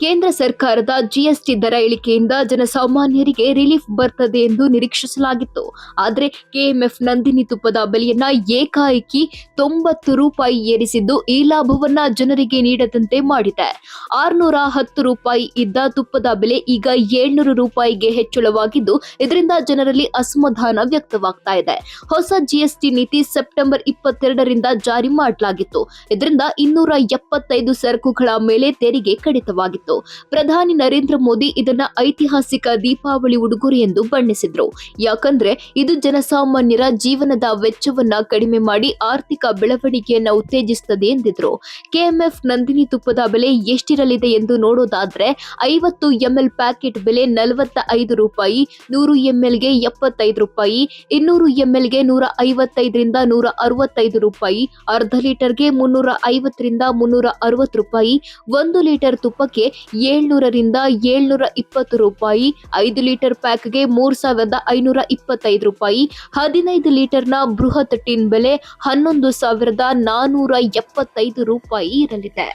ಕೇಂದ್ರ ಸರ್ಕಾರದ ಜಿಎಸ್ಟಿ ದರ ಇಳಿಕೆಯಿಂದ ಜನಸಾಮಾನ್ಯರಿಗೆ ರಿಲೀಫ್ ಬರ್ತದೆ ಎಂದು ನಿರೀಕ್ಷಿಸಲಾಗಿತ್ತು. ಆದರೆ ಕೆಎಂಎಫ್ ನಂದಿನಿ ತುಪ್ಪದ ಬೆಲೆಯನ್ನ ಏಕಾಏಕಿ 90 ರೂಪಾಯಿ ಏರಿಸಿದ್ದು ಈ ಲಾಭವನ್ನ ಜನರಿಗೆ ನೀಡದಂತೆ ಮಾಡಿದೆ. 610 ರೂಪಾಯಿ ಇದ್ದ ತುಪ್ಪದ ಬೆಲೆ ಈಗ 700 ರೂಪಾಯಿಗೆ ಹೆಚ್ಚಳವಾಗಿದ್ದು, ಇದರಿಂದ ಜನರಲ್ಲಿ ಅಸಮಾಧಾನ ವ್ಯಕ್ತವಾಗ್ತಾ ಇದೆ. ಹೊಸ ಜಿಎಸ್ಟಿ ನೀತಿ ಸೆಪ್ಟೆಂಬರ್ 22ರಿಂದ ಜಾರಿ ಮಾಡಲಾಗಿತ್ತು. ಇದರಿಂದ 275 ಸರಕುಗಳ ಮೇಲೆ ತೆರಿಗೆ ಕಡಿತವಾಗಿತ್ತು. ಪ್ರಧಾನಿ ನರೇಂದ್ರ ಮೋದಿ ಇದನ್ನ ಐತಿಹಾಸಿಕ ದೀಪಾವಳಿ ಉಡುಗೊರೆ ಎಂದು ಬಣ್ಣಿಸಿದ್ರು. ಯಾಕಂದ್ರೆ ಇದು ಜನಸಾಮಾನ್ಯರ ಜೀವನದ ವೆಚ್ಚವನ್ನ ಕಡಿಮೆ ಮಾಡಿ ಆರ್ಥಿಕ ಬೆಳವಣಿಗೆಯನ್ನ ಉತ್ತೇಜಿಸುತ್ತದೆ ಎಂದಿದ್ರು. ಕೆಎಂಎಫ್ ನಂದಿನಿ ತುಪ್ಪದ ಬೆಲೆ ಎಷ್ಟಿರಲಿದೆ ಎಂದು ನೋಡೋದಾದ್ರೆ 50 ml ಪ್ಯಾಕೆಟ್ ಬೆಲೆ 45 ರೂಪಾಯಿ, 100 mlಗೆ 75 ರೂಪಾಯಿ, 200 mlಗೆ 155ರಿಂದ 165 ರೂಪಾಯಿ, ಅರ್ಧ ಲೀಟರ್ಗೆ 350ರಿಂದ 360 ರೂಪಾಯಿ, 1 ಲೀಟರ್ ತುಪ್ಪಕ್ಕೆ 700ರಿಂದ 720 ರೂಪಾಯಿ, 5 ಲೀಟರ್ ಪ್ಯಾಕ್ಗೆ 3525 ರೂಪಾಯಿ, 15 ಲೀಟರ್ನ ಬೃಹತ್ ಟಿನ್ ಬೆಲೆ 11,475 ರೂಪಾಯಿ ಇರಲಿದೆ.